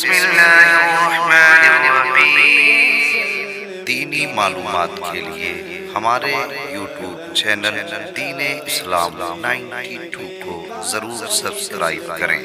बिस्मिल्लाहिर्रहमानिर्रहीम। दीनी मालूमात के लिए हमारे YouTube चैनल दीने इस्लाम 92 को जरूर सब्सक्राइब करें।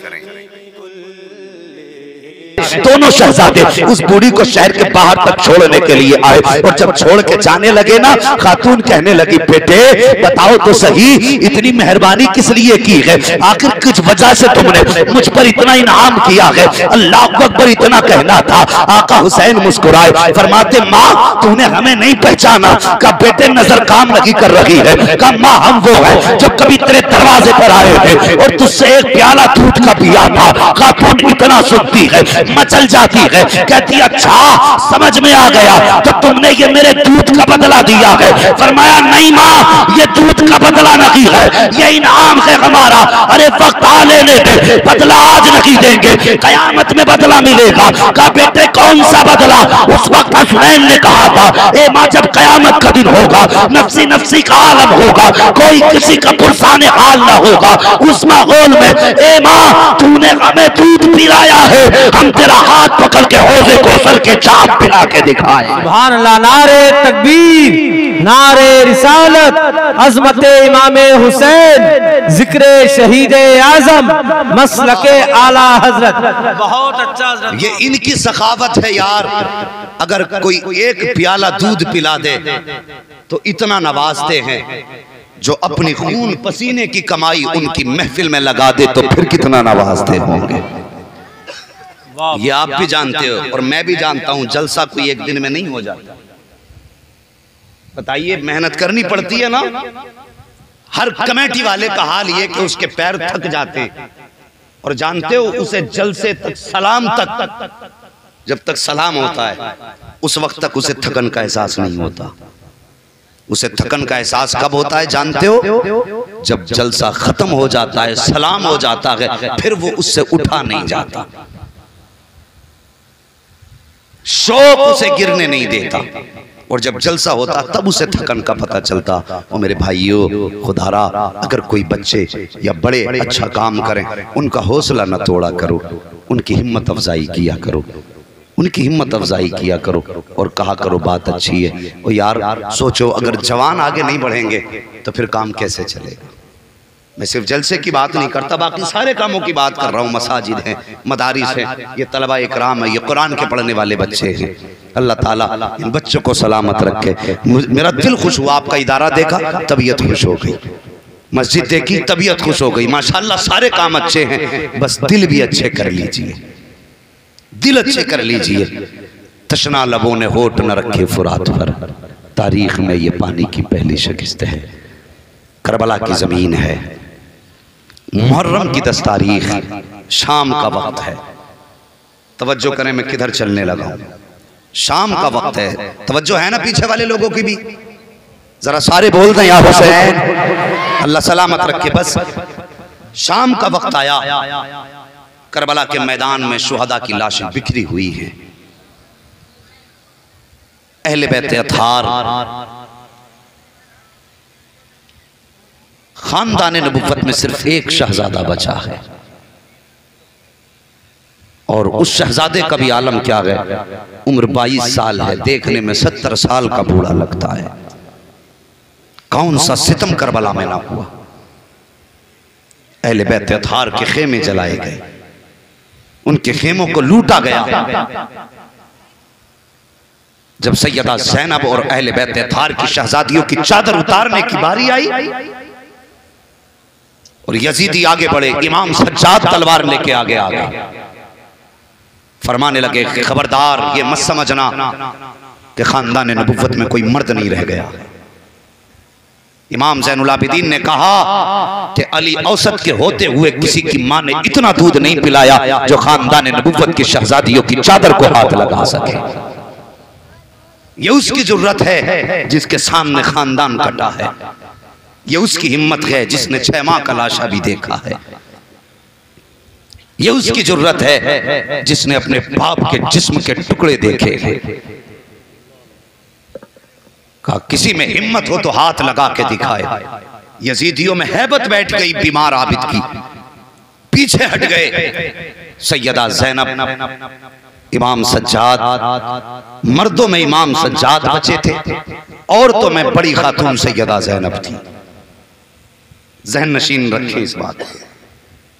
दोनों शहजादे उस बूढ़ी को शहर के बाहर तक छोड़ने के लिए आए और जब छोड़ के जाने लगे ना, खातून कहने लगी, बेटे बताओ तो सही इतनी मेहरबानी किस लिए की है? आखिर किस वजह से तुमने मुझ पर इतना इनाम किया है? अल्लाह अकबर इतना कहना था। आका हुसैन मुस्कुराए, फरमाते माँ तूने हमें नहीं पहचाना? का बेटे नजर काम नहीं कर रही है। का माँ हम वो है जो कभी तेरे दरवाजे पर आए थे और तुझसे एक प्याला दूध का पिया था। खातून इतना सुनती है, मचल जाती है, कहती अच्छा समझ में आ गया, तो तुमने ये मेरे दूध का बदला दिया है। फरमाया नहीं माँ, ये दूध का बदला नहीं है, ये इनाम है हमारा। अरे वक्त आ लेने दे, बदला आज नहीं देंगे, कयामत में बदला मिलेगा। कहा बेटे कौन सा बदला? उस वक्त हुसैन ने कहा था, ए माँ जब कयामत का दिन होगा, नफ्सी नफ्सी का आलम होगा, कोई किसी का पुरसाने हाल ना होगा, उस माहौल में ए माँ तूने हमें दूध पिलाया है, हम तेरा हाथ पकड़ के हौज़े कौसर के चाप पिला के दिखाए। सुभान अल्लाह। नारे तकबीर, नारे रिसालत, अज़मते इमामे हुसैन, जिक्रे शहीदे आज़म, मसलके आला हजरत। बहुत अच्छा हजरत। ये इनकी सखावत है यार। अगर कोई एक प्याला दूध पिला दे तो इतना नवाजते हैं, जो अपनी खून पसीने की कमाई उनकी महफिल में लगा दे तो फिर कितना नवाजते होंगे। ये आप भी जानते हो और मैं भी जानता हूं, जलसा कोई एक दिन में नहीं हो जाता। बताइए मेहनत करनी पड़ती है ना। हर कमेटी वाले का हाल ये कि उसके पैर थक जाते हैं और जानते हो उसे जलसे तक सलाम तक, जब तक सलाम होता है उस वक्त तक उसे थकन का एहसास नहीं होता। उसे थकन का एहसास कब होता है जानते हो? जब जलसा खत्म हो जाता है, सलाम हो जाता है, फिर वो उससे उठा नहीं जाता, शौक उसे गिरने नहीं देता। और जब जलसा होता तब उसे थकन का पता चलता। और मेरे भाइयों खुदारा, अगर कोई बच्चे या बड़े अच्छा काम करें उनका हौसला न तोड़ा करो, उनकी हिम्मत अफजाई किया करो, उनकी हिम्मत अफजाई किया करो और कहा करो बात अच्छी है। और यार सोचो अगर जवान आगे नहीं बढ़ेंगे तो फिर काम कैसे चलेगा? मैं सिर्फ जलसे की बात नहीं करता, बाकी सारे कामों की बात कर रहा हूँ। मसाजिद हैं, मदारिस हैं, ये तलबा इकराम है, ये कुरान के पढ़ने वाले बच्चे हैं। अल्लाह ताला इन बच्चों को सलामत रखे। मेरा दिल खुश हुआ, आपका इदारा देखा तबीयत खुश हो गई, मस्जिद देखी तबीयत खुश हो गई। माशाल्लाह सारे काम अच्छे हैं, बस दिल भी अच्छे कर लीजिए, दिल अच्छे कर लीजिए। तशना लबों ने होठ न रखे फुरात पर, तारीख में ये पानी की पहली शिकस्त है। करबला की जमीन है, मुहर्रम की 10 तारीख, शाम का वक्त है। तवज्जो करें मैं किधर चलने लगा हूं। शाम का वक्त है, तवज्जो है ना पीछे वाले लोगों की भी? जरा सारे बोल दें या हुसैन, अल्लाह सलामत रखे। बस शाम का वक्त आया, करबला के मैदान में शुहदा की लाशें बिखरी हुई हैं। अहले बैत अत्हार, खानदान नबुव्वत में सिर्फ एक शहजादा बचा है और उस शहजादे का भी आलम क्या है? उम्र 22 साल है, देखने में 70 साल का बूढ़ा लगता है। कौन सा सितम करबला में ना हुआ। अहले बैत अत्हार के खेमे जलाए गए, उनके खेमों को लूटा गया। जब सैयदा ज़ैनब और अहले बैत अत्हार की शहजादियों की चादर उतारने की बारी आई और यजीदी आगे बढ़े, इमाम सज्जाद तलवार लेके आगे आ गए, फरमाने लगे कि खबरदार ये मत समझना कि खानदान नबुव्वत में कोई मर्द नहीं रह गया। इमाम ज़ैनुल आबिदीन ने कहा कि अली औसत के होते हुए किसी की मां ने इतना दूध नहीं पिलाया जो खानदान नबुव्वत की शहजादियों की चादर को हाथ लगा सके। ये उसकी जुर्रत है जिसके सामने खानदान कटा है, ये उसकी हिम्मत है जिसने 6 माह का लाशा भी देखा है, ये उसकी जुर्रत है जिसने अपने बाप के जिस्म के टुकड़े देखे हैं। कहा किसी में हिम्मत हो तो हाथ लगा के दिखाए। यजीदियों में हैबत बैठ गई बीमार आबिद की, पीछे हट गए। सैयदा ज़ैनब, इमाम सज्जाद, मर्दों में इमाम सज्जाद बचे थे, औरतों में बड़ी खातून सैयदा ज़ैनब थी। ज़हन नशीन रखें इस बात को।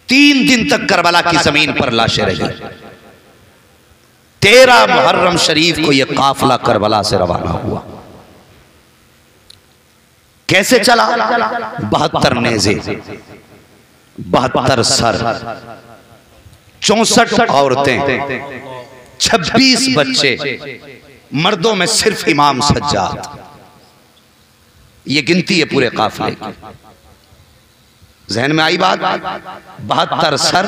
3 दिन तक करबला की जमीन पर लाशें रही। 13 मुहर्रम शरीफ को यह काफिला करबला से रवाना हुआ। कैसे चला? 72 नेज़े, 72 सर, 64 औरतें, 26 बच्चे, मर्दों में सिर्फ इमाम सज्जाद। ये गिनती है पूरे काफिले की। जहन में आई बात? 72 सर,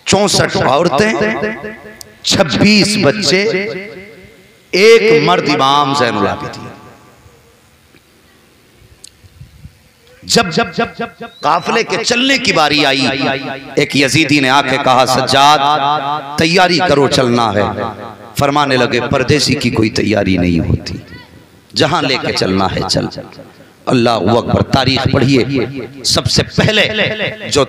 64 औरतें, 26 बच्चे, एक मर्द इमाम ज़ैनुल आबिदीन। जब काफिले के चलने की बारी आई, एक यजीदी ने आके कहा, सज्जाद तैयारी करो, चलना है। फरमाने लगे, परदेसी की कोई तैयारी नहीं होती, जहां लेके चलना है चल। अल्लाह अकबर। तारीख पढ़िए, सबसे पहले जो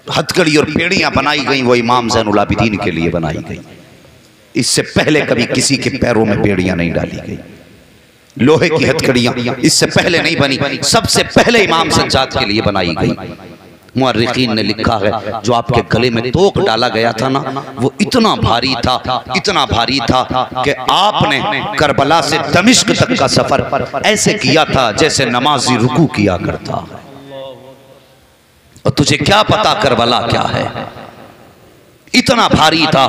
हथकड़ी और पेड़ियां बनाई गई वो इमाम ज़ैनुल आबिदीन के लिए बनाई गई। इससे पहले कभी किसी के पैरों में पेड़ियां नहीं डाली गई। लोहे की हथकड़ियां इससे पहले नहीं बनी, सबसे पहले इमाम सज्जाद के लिए बनाई गई। मुअर्रिखीन ने लिखा है, जो आपके गले में तोक डाला गया था ना, वो इतना भारी था, इतना भारी था कि आपने करबला से दमिश्क तक का सफर ऐसे किया था जैसे नमाजी रुकू किया करता। और तुझे क्या पता करबला क्या है, इतना भारी था।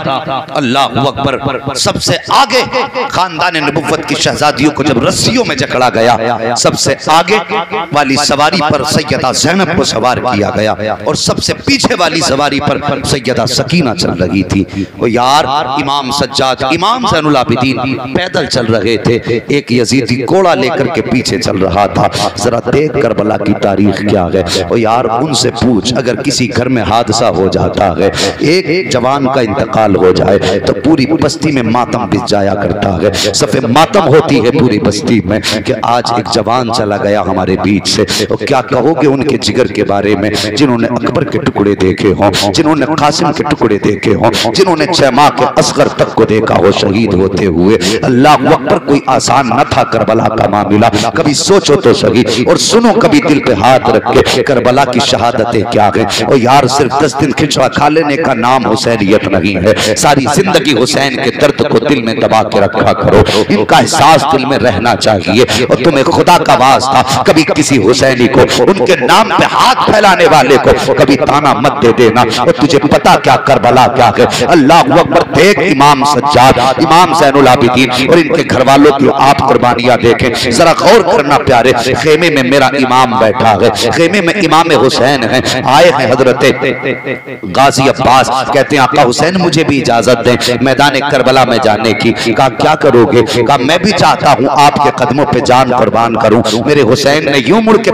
अल्लाह अकबर। सबसे आगे खानदान नबुव्वत की शहजादियों को जब रस्सियों में जकड़ा गया, सबसे आगे वाली सवारी पर सैयदा ज़ैनब को सवार किया गया और सबसे पीछे वाली सवारी पर सैयदा सकीना चल रही थी। वो यार इमाम सज्जाद, इमाम ज़ैनुल आबिदीन पैदल चल रहे थे, एक यजीदी घोड़ा लेकर के पीछे चल रहा था। जरा देख करबला की तारीख क्या है। वो यार उनसे पूछ, अगर किसी घर में हादसा हो जाता है, एक जवान का इंतकाल हो जाए तो पूरी बस्ती में मातम बिछ जाया करता है। सफे मातम होती है पूरी बस्ती में कि आज एक जवान चला गया हमारे बीच से। तो क्या कहोगे उनके जिगर के बारे में, जिन्होंने अकबर के टुकड़े देखे हों, जिन्होंने कासिम के टुकड़े देखे हों, जिन्होंने 6 माह के असगर तक को देखा हो शहीद होते हुए। अल्लाह अकबर। कोई आसान न था करबला का मामला। कभी सोचो तो सही और सुनो, कभी दिल पे हाथ रख के करबला की शहादतें क्या है। और यार सिर्फ 10 दिन खिचड़ा खा लेने का नाम हुसैनियत नहीं है। सारी जिंदगी हुसैन के दर्द को दिल में दबा के रखा करो, इनका एहसास दिल में रहना चाहिए। और तुम्हें खुदा का वास्ता कभी किसी हुसैनी को, उनके नाम पे हाथ फैलाने वाले को कभी ताना मत दे देना। और तुझे पता क्या करबला क्या है। अल्लाह अकबर। देख इमाम सज्जाद, इमाम ज़ैनुल आबिदीन और इनके घर वालों की आप कुर्बानियां देखें, जरा गौर करना प्यारे। खेमे में मेरा इमाम बैठा है, खेमे में इमाम हुसैन है। आए हैं हजरत गाजी अब्बास, कहते हैं आका हुसैन मुझे भी इजाजत दें मैदान करबला में जाने की। कहा क्या करोगे? कहा मैं भी चाहता हूं आपके कदमों पे जान कुर्बान करूं। मेरे हुसैन ने यूं मुड़ के